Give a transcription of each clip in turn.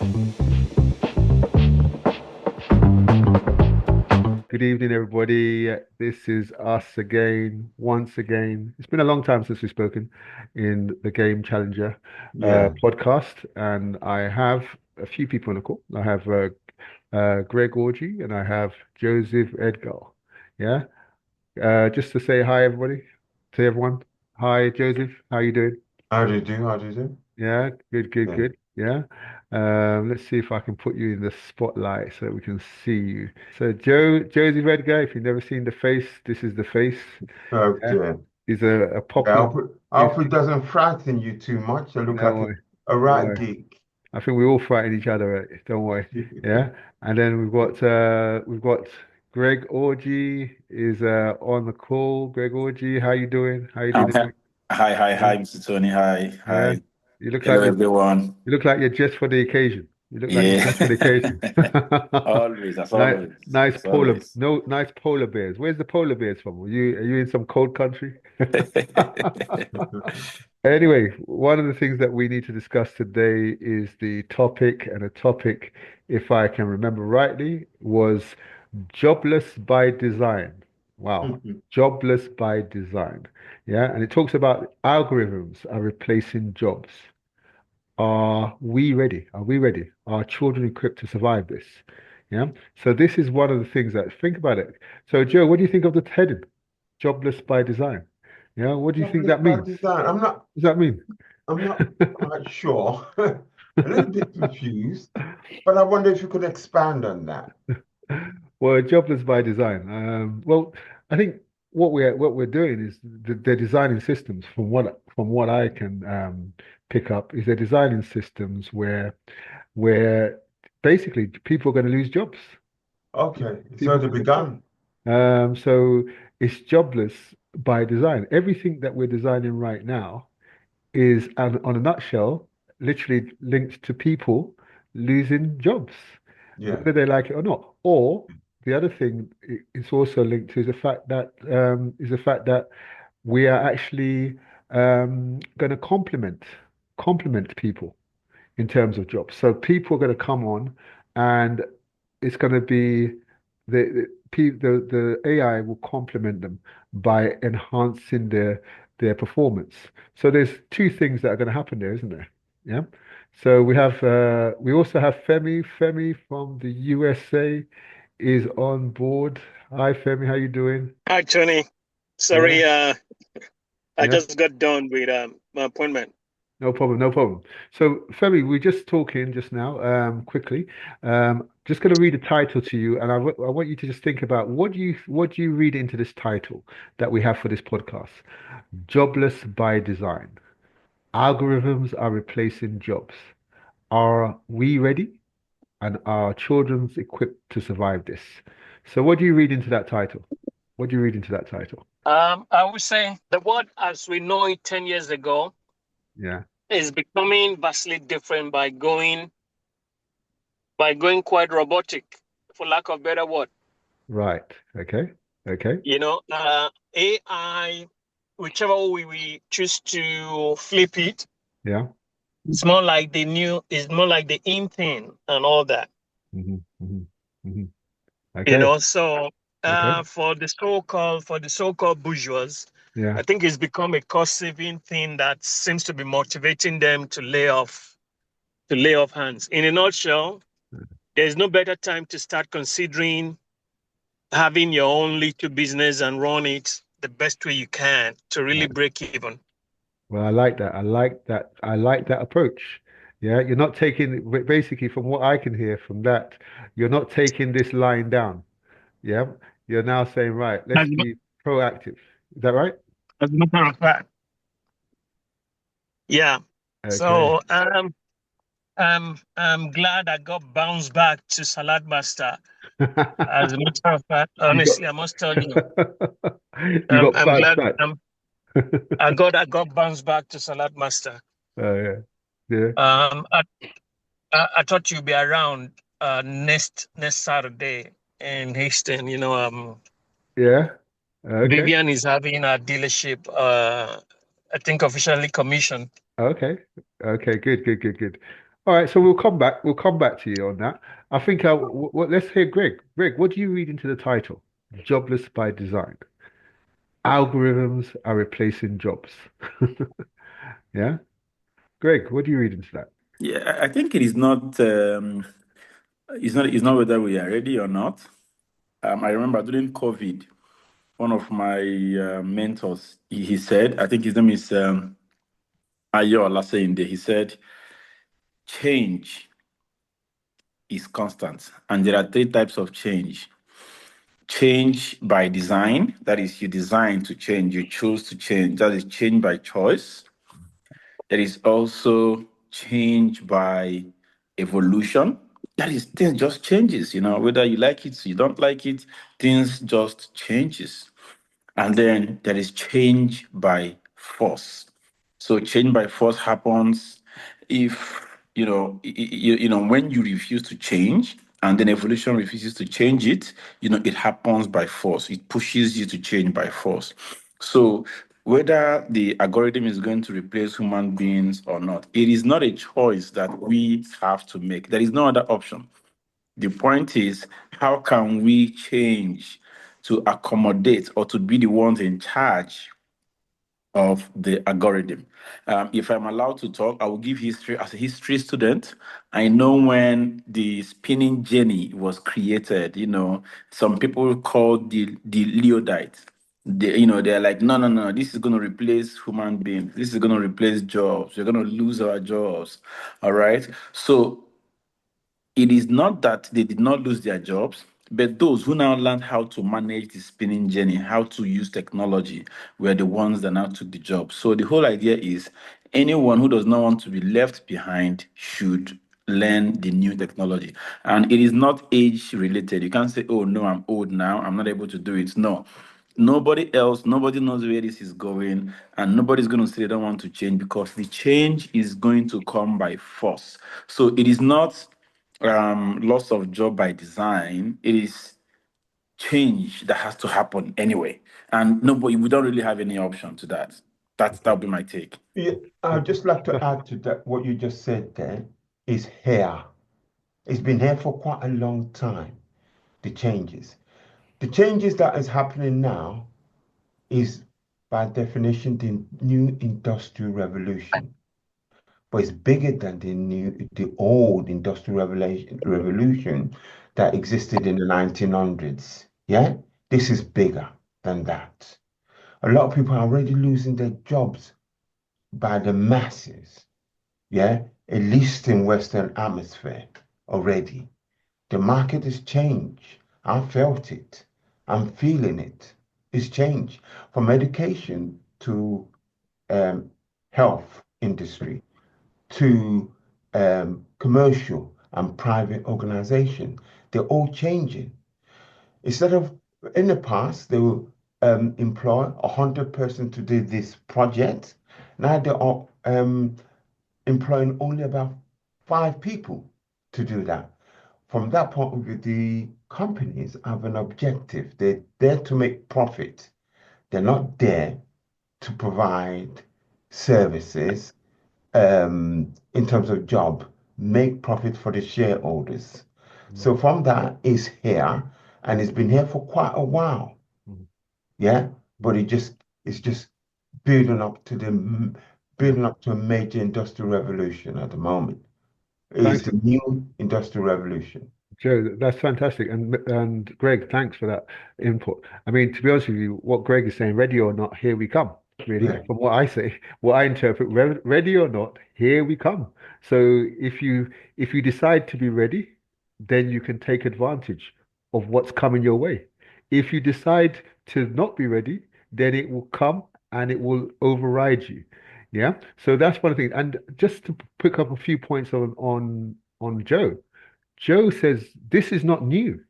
Good evening, everybody. This is us again, once again. It's been a long time since we've spoken in the Game Challenger Yeah. podcast, and I have a few people on the call. I have Greg Orgy and I have Joseph Edgar. Yeah. Just to say hi, everybody, to everyone. Hi, Joseph. How you doing? How do you do? How do you do? Yeah, good, good, Yeah. good. Yeah. Let's see if I can put you in the spotlight so that we can see you. So Josie Redguy, if you've never seen the face, this is the face. Yeah. Okay. He's a Yeah, popular I he's hope it doesn't frighten you too much. I look no like way. a No right way. geek. I think we all frighten each other, don't worry. Yeah. And then we've got Greg Orgy is on the call. Greg Orgy, how you doing? How you doing this Okay. week? Yeah. Hi, Mr. Tony. Hi, Yeah. hi. You look like Hello, you're everyone. You look like you're just for the occasion. You look like you're Yeah. just for the occasion. Always, as Nice, always, nice as polar, always. no, nice polar bears. Where's the polar bears from? Are you in some cold country? Anyway, one of the things that we need to discuss today is the topic, and the topic, if I can remember rightly, was jobless by design. Wow, jobless by design. Yeah, and it talks about algorithms are replacing jobs. Are we ready? Are we ready? Are children equipped to survive this? Yeah. So this is one of the things that think about it. So Joe, what do you think of the heading? Jobless by design. Yeah. What do you think Jobless that by means? design. What does that mean? I'm not quite sure. A little bit confused, but I wonder if you could expand on that. Well, jobless by design. Well, I think what we're doing is they're designing systems from what I can pick up is they're designing systems where basically people are going to lose jobs. Okay, it's People are already going to lose jobs. begun. So it's jobless by design. Everything that we're designing right now is, on a nutshell, literally linked to people losing jobs, Yeah. whether they like it or not. Or the other thing it's also linked to is the fact that we are actually going to complement people in terms of jobs. So people are going to come on, and it's going to be the AI will complement them by enhancing their performance. So there's two things that are going to happen there, isn't there? Yeah. So we also have Femi. Femi from the USA is on board. Hi Femi, how you doing? Hi, Tony. Yeah, Sorry, I yeah. just got done with my appointment. No problem, no problem. So, Femi, we're just talking just now, quickly. Just going to read a title to you, and I want you to just think about what do you read into this title that we have for this podcast? Jobless by design. Algorithms are replacing jobs. Are we ready? And are children's equipped to survive this? So, what do you read into that title? What do you read into that title? I would say the world as we know it 10 years ago Yeah, is becoming vastly different by going quite robotic, for lack of better word. right. Okay, okay. AI, whichever way we choose to flip it, Yeah. it's more like the in thing and all that. Hmm, hmm, hmm. You Okay. know, so Okay. for the so-called bourgeois, Yeah. I think it's become a cost-saving thing that seems to be motivating them to lay off hands. In a nutshell, there's no better time to start considering having your own little business and run it the best way you can to really Right. break even. Well, I like that. I like that. I like that approach. Yeah. You're not taking, basically, from what I can hear from that, you're not taking this lying down. Yeah. You're now saying, right, let's As a, be proactive. Is that right? as a matter of fact, yeah. Okay. So I'm glad I got bounced back to Salad Master. As a matter of fact, You got honestly, I must tell you, you got I'm fast glad back. I got bounced back to Salad Master. Oh yeah. Yeah. Um, I, I thought you'd be around next Saturday in Houston. Yeah. Okay. Vivian is having a dealership. I think officially commissioned. Okay. Okay. Good. Good. Good. Good. All right, so we'll come back. We'll come back to you on that. I think let's hear Greg. Greg, what do you read into the title? Jobless by design. Algorithms are replacing jobs. Yeah, Greg, what do you read into that? Yeah, I think it is not. It's not whether we are ready or not. I remember during COVID, one of my mentors, he said, I think his name is Ayo Olaseyinde. He said, change is constant, and there are three types of change. Change by design, that is, you design to change, you choose to change. That is change by choice. There is also change by evolution. That is, things just changes, whether you like it, you don't like it, things just changes. And then there is change by force. So change by force happens if when you refuse to change, and then evolution refuses to change it. It happens by force. It pushes you to change by force. So whether the algorithm is going to replace human beings or not, it is not a choice that we have to make. There is no other option. The point is, how can we change to accommodate or to be the ones in charge of the algorithm? If I'm allowed to talk, I will give history. As a history student, I know when the spinning jenny was created, some people called the Leodite. They're like, no, no, no, this is going to replace human beings. This is going to replace jobs. We're going to lose our jobs. All right. So it is not that they did not lose their jobs, but those who now learned how to manage the spinning jenny, how to use technology, were the ones that now took the job. So the whole idea is anyone who does not want to be left behind should learn the new technology. And it is not age related. You can't say, oh, no, I'm old now, I'm not able to do it. No. Nobody knows where this is going, and nobody's going to say they don't want to change, because the change is going to come by force. So it is not loss of job by design. It is change that has to happen anyway, and nobody we don't really have any option to that. That'll be my take. Yeah, I'd just like to add to that what you just said there is here. It's been here for quite a long time, the changes. The changes that is happening now is by definition the new industrial revolution. But it's bigger than the old industrial revolution that existed in the 1900s. Yeah, this is bigger than that. A lot of people are already losing their jobs by the masses. Yeah, at least in Western Hemisphere already. The market has changed. I felt it. I'm feeling it. It's changed from education to health industry to commercial and private organization. They're all changing. Instead of in the past, they will employ 100 person to do this project. Now they are employing only about 5 people to do that. From that point of view, the companies have an objective. They're there to make profit. They're not there to provide services in terms of job, make profit for the shareholders. So from that is here, and it's been here for quite a while. Mhm. Yeah, but it's just building up to the building up to a major industrial revolution at the moment. It's Thanks, the new industrial revolution. Joe. That's fantastic. And Greg, thanks for that input. I mean, to be honest with you, what Greg is saying, ready or not, here we come. Really, Yeah. from what I say, what I interpret, ready or not, here we come. So if you decide to be ready, then you can take advantage of what's coming your way. If you decide to not be ready, then it will come and it will override you. Yeah. So that's one thing. And just to pick up a few points on Joe. Joe says this is not new.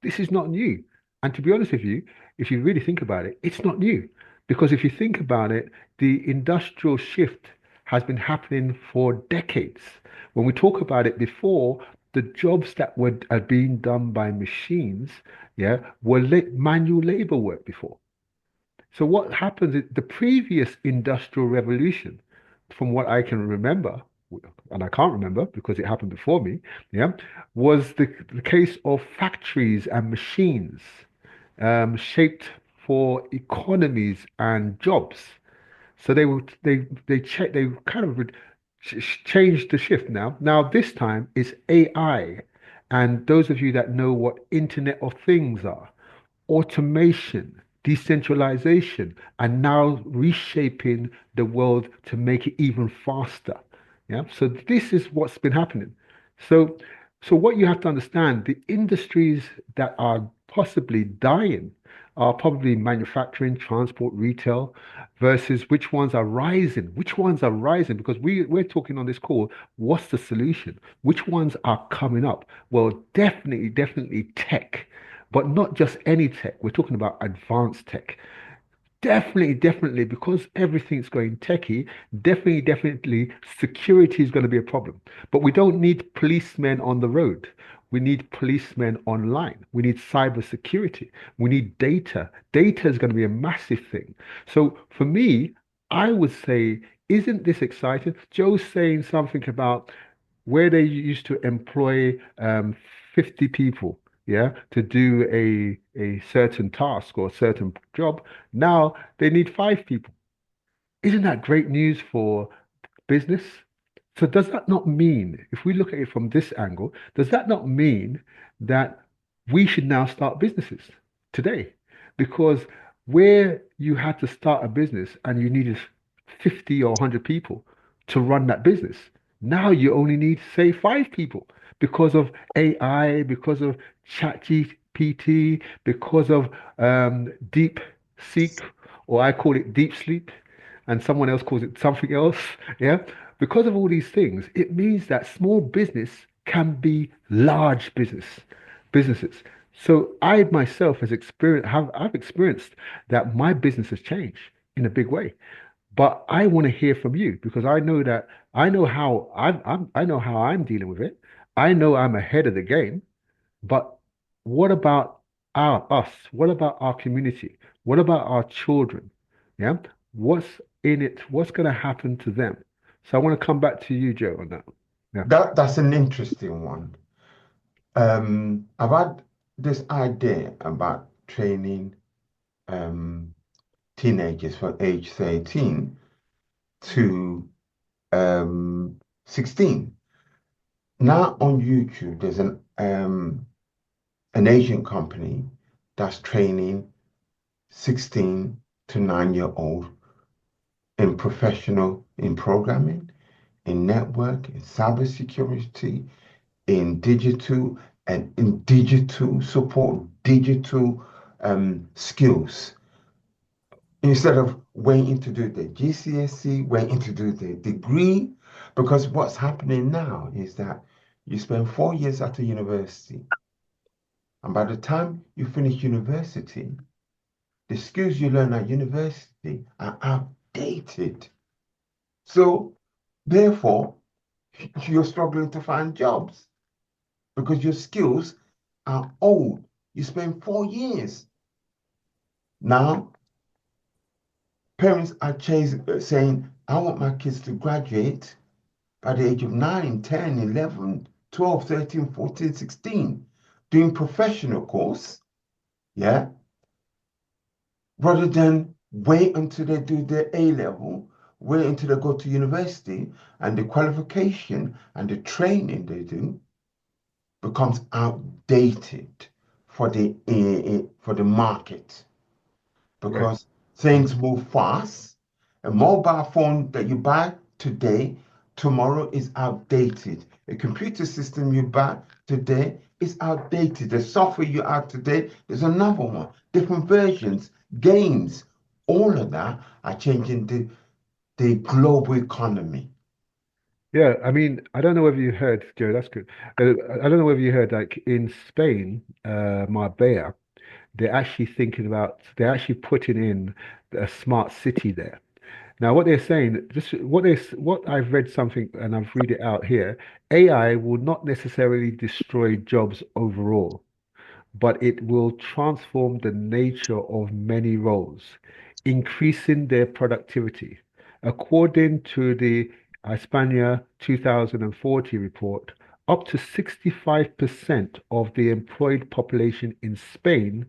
This is not new. And to be honest with you, if you really think about it, it's not new. Because if you think about it, the industrial shift has been happening for decades. When we talk about it before, the jobs that are being done by machines, yeah, were manual labor work before. So what happens is the previous industrial revolution, from what I can remember, and I can't remember because it happened before me, yeah, was the case of factories and machines shaped for economies and jobs. So they kind of changed the shift now. Now this time it's AI, and those of you that know what Internet of Things are, automation, decentralization, and now reshaping the world to make it even faster. Yeah. So this is what's been happening. So, so what you have to understand, the industries that are possibly dying are probably manufacturing, transport, retail, versus which ones are rising. Which ones are rising? Because we're talking on this call, what's the solution? Which ones are coming up? Well, definitely tech, but not just any tech. We're talking about advanced tech. Definitely, because everything's going techie, definitely, security is going to be a problem. But we don't need policemen on the road. We need policemen online. We need cyber security. We need data. Data is going to be a massive thing. So for me, I would say, isn't this exciting? Joe's saying something about where they used to employ 50 people, yeah, to do a certain task or a certain job. Now they need 5 people. Isn't that great news for business? So does that not mean, if we look at it from this angle, does that not mean that we should now start businesses today? Because where you had to start a business and you needed 50 or 100 people to run that business, now you only need, say, 5 people because of AI, because of ChatGPT, because of deep seek, or I call it deep sleep, and someone else calls it something else. Yeah. Because of all these things, it means that small business can be large businesses. So I myself has experienced have I've experienced that my business has changed in a big way. But I want to hear from you because I know that I know how I'm dealing with it. I know I'm ahead of the game. But what about us? What about our community? What about our children? Yeah. What's in it? What's going to happen to them? So I want to come back to you, Joe, on that. Yeah. That's an interesting one. I've had this idea about training um, teenagers from age 13 to 16. Now on YouTube, there's an Asian company that's training 16 to 9-year-old in programming, in network, in cybersecurity, in digital support, digital skills. Instead of waiting to do the GCSE, waiting to do the degree, because what's happening now is that you spend 4 years at a university, and by the time you finish university, the skills you learn at university are outdated. So, therefore, you're struggling to find jobs because your skills are old. You spend 4 years. Now, parents are saying, I want my kids to graduate by the age of 9, 10, 11, 12, 13, 14, 16, doing professional course, yeah, rather than wait until they do their A level, wait until they go to university, and the qualification and the training they do becomes outdated for the market Yes. because things move fast. A mobile phone that you buy today, tomorrow is outdated. A computer system you buy today is outdated. The software you have today is another one. Different versions, games, all of that are changing the global economy. Yeah. I mean, I don't know whether you heard, Joe. That's good. I don't know whether you heard, like in Spain, Marbella, they're actually putting in a smart city there. Now, what they're saying, just what I've read something and I've read it out here, AI will not necessarily destroy jobs overall, but it will transform the nature of many roles, increasing their productivity. According to the Hispania 2040 report, up to 65% of the employed population in Spain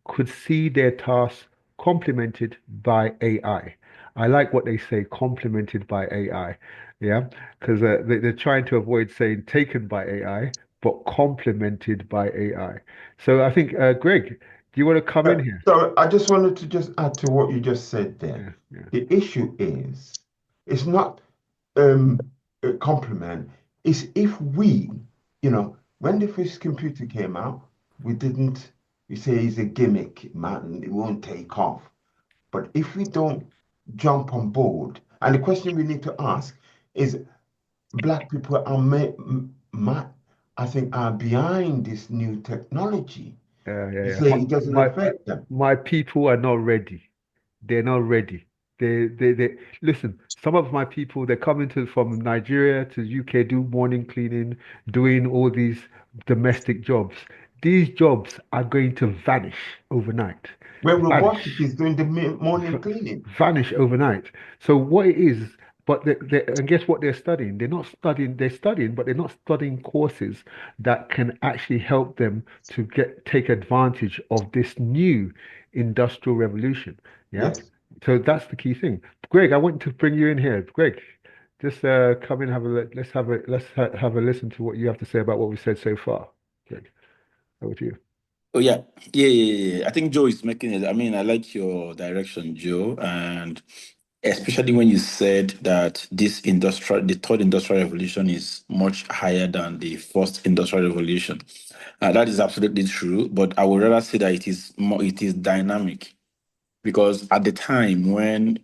could see their tasks complemented by AI. I like what they say, complemented by AI. Yeah, because they're trying to avoid saying taken by AI, but complemented by AI. So I think, Greg, do you want to come in here? So I just wanted to just add to what you just said there. Yeah, yeah, The issue is, it's not a compliment. It's if we, when the first computer came out, we didn't, we say it's a gimmick, man, it won't take off. But if we don't jump on board, and the question we need to ask is, black people are, I think, are behind this new technology. yeah, You yeah. say it doesn't My affect them. my people are not ready. They're not ready. They listen, some of my people, they're coming to from Nigeria to UK, do morning cleaning, doing all these domestic jobs. These jobs are going to vanish overnight. When robotic Vanish. is doing the morning cleaning. Vanish overnight. So what it is, but and guess what they're studying? They're not studying, they're studying, but they're not studying courses that can actually help them to take advantage of this new industrial revolution. Yeah. Yes. So that's the key thing. Greg, I want to bring you in here. Greg, just come in, have a listen to what you have to say about what we said so far. Greg, over to you. Oh yeah. I think Joe is making it. I mean, I like your direction, Joe, and especially when you said that the third industrial revolution is much higher than the first industrial revolution. That is absolutely true, but I would rather say that it is dynamic because at the time when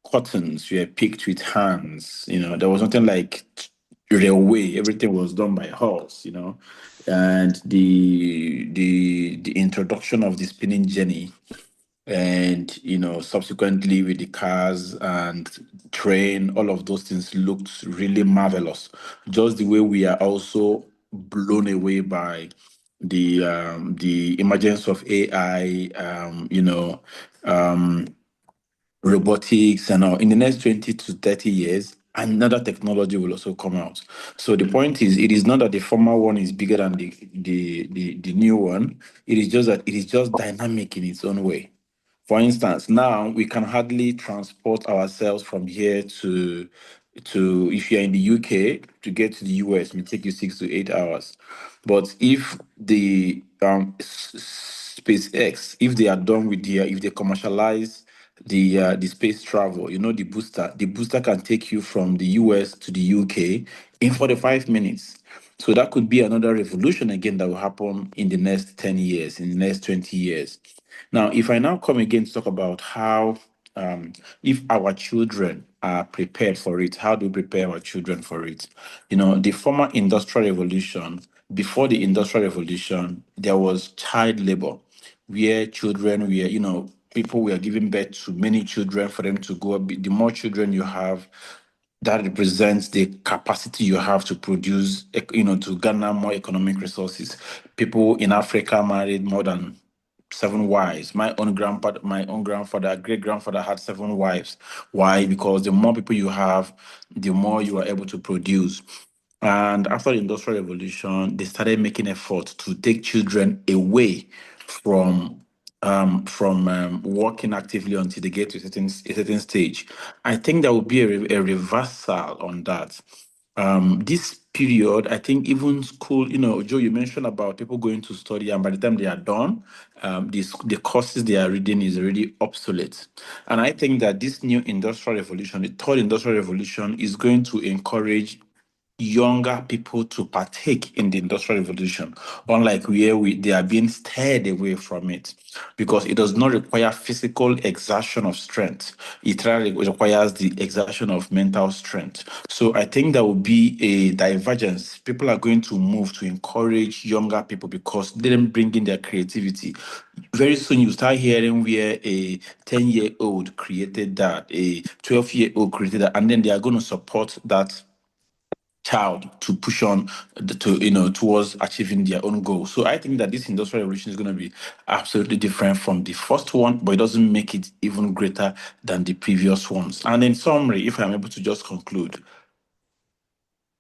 cottons were picked with hands, there was nothing like railway. Everything was done by horse, and the introduction of the spinning jenny and subsequently with the cars and train, all of those things looked really marvelous, just the way we are also blown away by the emergence of AI, um, robotics and all. In the next 20 to 30 years, another technology will also come out. So the point is, it is not that the former one is bigger than the new one. It is just that it is just dynamic in its own way. For instance, now we can hardly transport ourselves from here to if you're in the UK to get to the US, it may take you 6 to 8 hours. But if the SpaceX, if they are done with if they commercialize the space travel, the booster can take you from the US to the UK in 45 minutes. So that could be another revolution again that will happen in the next 10 years, in the next 20 years. Now, if I now come again to talk about how, if our children are prepared for it, how do we prepare our children for it? The former industrial revolution, before the industrial revolution, there was child labor, where children were, people were giving birth to many children for them to go. The more children you have, that represents the capacity you have to produce, to garner more economic resources. People in Africa married more than 7 wives. My own grandfather, great grandfather had 7 wives. Why? Because the more people you have, the more you are able to produce. And after the Industrial Revolution, they started making effort to take children away from working actively until they get to a certain stage. I think there will be a reversal on that. This period, I think even school, Joe, you mentioned about people going to study, and by the time they are done, the courses they are reading is already obsolete. And I think that this new industrial revolution, the third industrial revolution, is going to encourage younger people to partake in the industrial revolution, unlike where they are being steered away from it, because it does not require physical exertion of strength. It rather requires the exertion of mental strength. So I think there will be a divergence. People are going to move to encourage younger people because they didn't bring in their creativity. Very soon you start hearing where a 10-year-old created that, a 12-year-old created that, and then they are going to support that child to push on towards achieving their own goals. So I think that this industrial revolution is going to be absolutely different from the first one, but it doesn't make it even greater than the previous ones. And in summary, if I'm able to just conclude,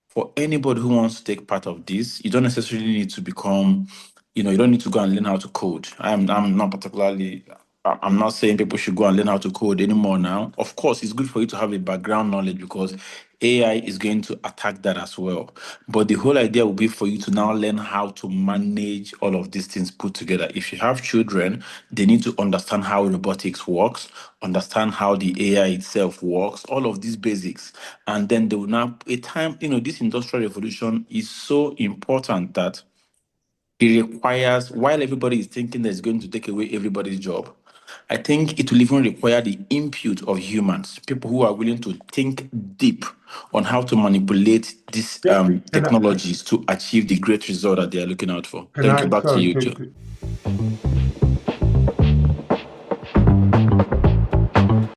for anybody who wants to take part of this, you don't necessarily need to become, you don't need to go and learn how to code. I'm not particularly, I'm not saying people should go and learn how to code anymore now. Of course, it's good for you to have a background knowledge because AI is going to attack that as well. But the whole idea will be for you to now learn how to manage all of these things put together. If you have children, they need to understand how robotics works, understand how the AI itself works, all of these basics. And then they will now, this industrial revolution is so important that it requires, while everybody is thinking that it's going to take away everybody's job, I think it will even require the input of humans, people who are willing to think deep on how to manipulate these Yeah, can I, technologies to achieve the great result that they are looking out for. can Thank you. I, Back to sorry, you, Joe.